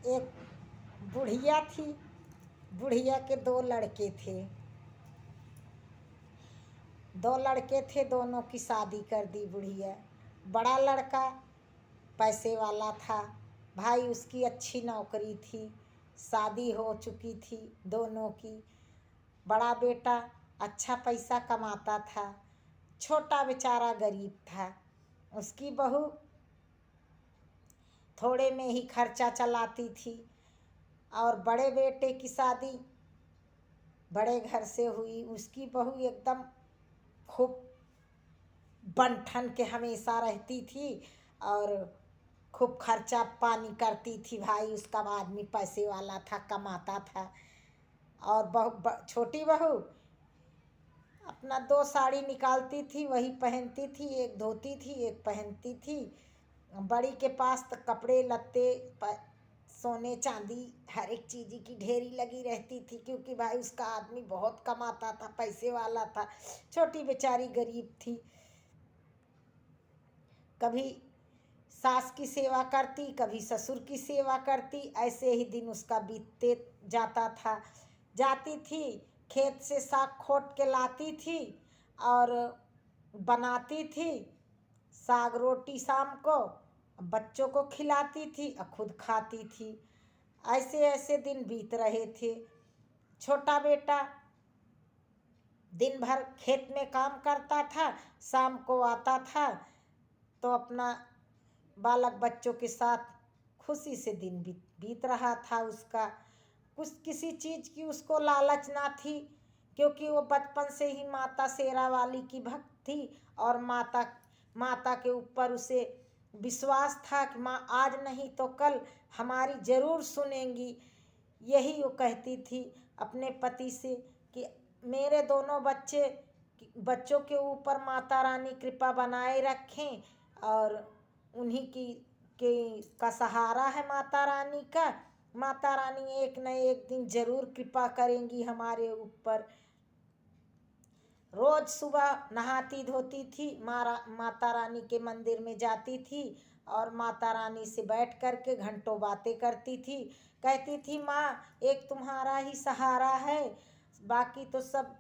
एक बुढ़िया थी। बुढ़िया के दो लड़के थे। दोनों की शादी कर दी बुढ़िया। बड़ा लड़का पैसे वाला था, भाई उसकी अच्छी नौकरी थी, शादी हो चुकी थी दोनों की। बड़ा बेटा अच्छा पैसा कमाता था, छोटा बेचारा गरीब था। उसकी बहू थोड़े में ही खर्चा चलाती थी। और बड़े बेटे की शादी बड़े घर से हुई। उसकी बहू एकदम खूब बन-ठन के हमेशा रहती थी और खूब खर्चा पानी करती थी। भाई उसका आदमी पैसे वाला था, कमाता था। और छोटी बहू अपना 2 साड़ी निकालती थी, वही पहनती थी। एक धोती थी, एक पहनती थी। बड़ी के पास तो कपड़े लत्ते सोने चांदी हर एक चीज़ की ढेरी लगी रहती थी, क्योंकि भाई उसका आदमी बहुत कमाता था, पैसे वाला था। छोटी बेचारी गरीब थी। कभी सास की सेवा करती, कभी ससुर की सेवा करती। ऐसे ही दिन उसका बीतते जाता था। जाती थी खेत से साग खोट के लाती थी और बनाती थी साग रोटी शाम को, बच्चों को खिलाती थी और खुद खाती थी। ऐसे ऐसे दिन बीत रहे थे। छोटा बेटा दिन भर खेत में काम करता था, शाम को आता था तो अपना बालक बच्चों के साथ खुशी से दिन बीत रहा था उसका। कुछ किसी चीज़ की उसको लालच ना थी, क्योंकि वो बचपन से ही माता शेरा वाली की भक्त थी। और माता के ऊपर उसे विश्वास था कि माँ आज नहीं तो कल हमारी ज़रूर सुनेंगी। यही वो कहती थी अपने पति से कि मेरे दोनों बच्चों के ऊपर माता रानी कृपा बनाए रखें। और उन्हीं का सहारा है माता रानी का। माता रानी एक न एक दिन ज़रूर कृपा करेंगी हमारे ऊपर। रोज़ सुबह नहाती धोती थी, माता रानी के मंदिर में जाती थी और माता रानी से बैठ कर के घंटों बातें करती थी। कहती थी माँ एक तुम्हारा ही सहारा है, बाकी तो सब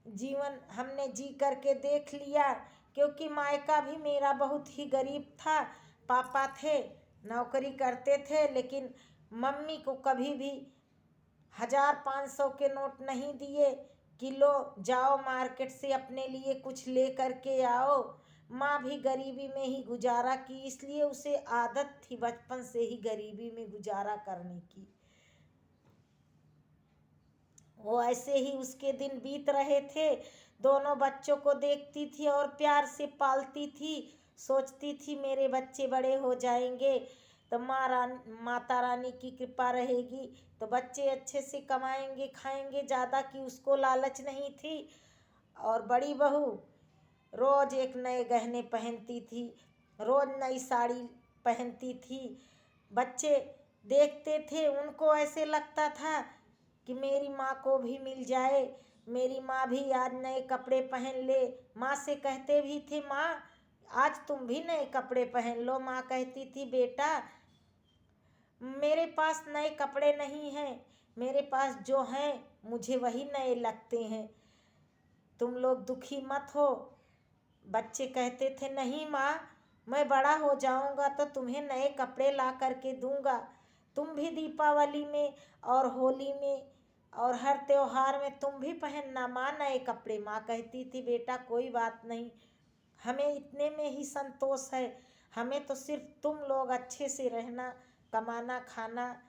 जीवन हमने जी करके देख लिया। क्योंकि मायका भी मेरा बहुत ही गरीब था। पापा थे नौकरी करते थे, लेकिन मम्मी को कभी भी 1000-500 के नोट नहीं दिए कि लो जाओ मार्केट से अपने लिए कुछ ले करके आओ। माँ भी गरीबी में ही गुजारा की, इसलिए उसे आदत थी बचपन से ही गरीबी में गुजारा करने की। वो ऐसे ही उसके दिन बीत रहे थे। दोनों बच्चों को देखती थी और प्यार से पालती थी। सोचती थी मेरे बच्चे बड़े हो जाएंगे तो माता रानी की कृपा रहेगी तो बच्चे अच्छे से कमाएंगे खाएंगे। ज़्यादा की उसको लालच नहीं थी। और बड़ी बहू रोज़ एक नए गहने पहनती थी, रोज़ नई साड़ी पहनती थी। बच्चे देखते थे, उनको ऐसे लगता था कि मेरी माँ को भी मिल जाए, मेरी माँ भी आज नए कपड़े पहन ले। माँ से कहते भी थे माँ आज तुम भी नए कपड़े पहन लो। माँ कहती थी बेटा मेरे पास नए कपड़े नहीं हैं, मेरे पास जो हैं मुझे वही नए लगते हैं, तुम लोग दुखी मत हो। बच्चे कहते थे नहीं माँ मैं बड़ा हो जाऊंगा तो तुम्हें नए कपड़े ला करके दूंगा, तुम भी दीपावली में और होली में और हर त्योहार में तुम भी पहनना माँ नए कपड़े। माँ कहती थी बेटा कोई बात नहीं, हमें इतने में ही संतोष है, हमें तो सिर्फ तुम लोग अच्छे से रहना कमाना खाना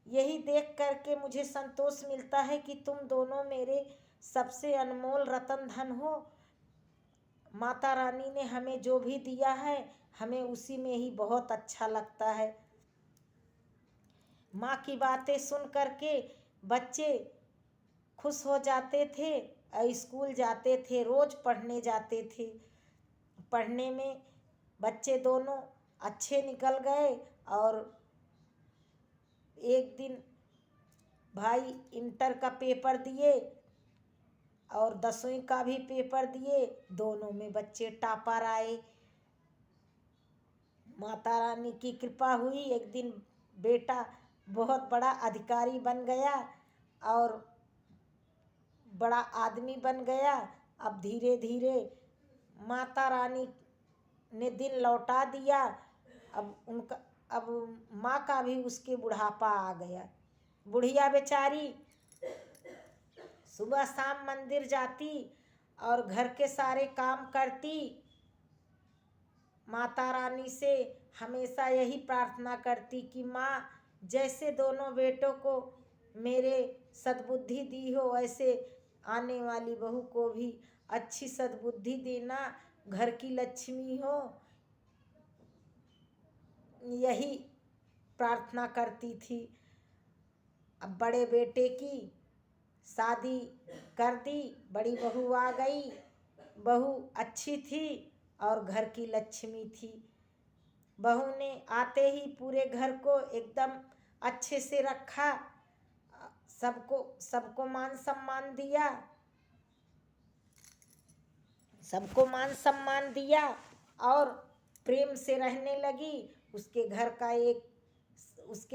यही देख करके मुझे संतोष मिलता है कि तुम दोनों मेरे सबसे अनमोल रतन धन हो। माता रानी ने हमें जो भी दिया है हमें उसी में ही बहुत अच्छा लगता है। माँ की बातें सुन करके बच्चे खुश हो जाते थे और स्कूल जाते थे, रोज़ पढ़ने जाते थे। पढ़ने में बच्चे दोनों अच्छे निकल गए। और एक दिन भाई इंटर का पेपर दिए और 10वीं का भी पेपर दिए, दोनों में बच्चे टॉपर आए। माता रानी की कृपा हुई। एक दिन बेटा बहुत बड़ा अधिकारी बन गया और बड़ा आदमी बन गया। अब धीरे धीरे माता रानी ने दिन लौटा दिया। अब माँ का भी उसके बुढ़ापा आ गया। बुढ़िया बेचारी सुबह शाम मंदिर जाती और घर के सारे काम करती। माता रानी से हमेशा यही प्रार्थना करती कि माँ, जैसे दोनों बेटों को मेरे सद्बुद्धि दी हो, वैसे आने वाली बहू को भी अच्छी सद्बुद्धि देना, घर की लक्ष्मी हो। यही प्रार्थना करती थी। अब बड़े बेटे की शादी कर दी, बड़ी बहू आ गई। बहू अच्छी थी और घर की लक्ष्मी थी। बहू ने आते ही पूरे घर को एकदम अच्छे से रखा, सबको मान सम्मान दिया, सबको मान सम्मान दिया और प्रेम से रहने लगी। उसके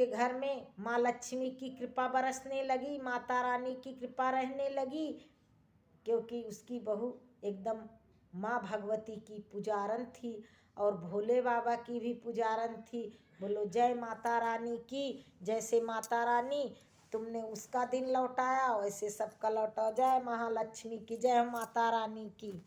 घर में माँ लक्ष्मी की कृपा बरसने लगी, माता रानी की कृपा रहने लगी, क्योंकि उसकी बहू एकदम माँ भगवती की पुजारन थी और भोले बाबा की भी पुजारन थी। बोलो जय माता रानी की। जैसे माता रानी तुमने उसका दिन लौटाया, वैसे सबका लौटाओ। जय महालक्ष्मी की, जय माता रानी की।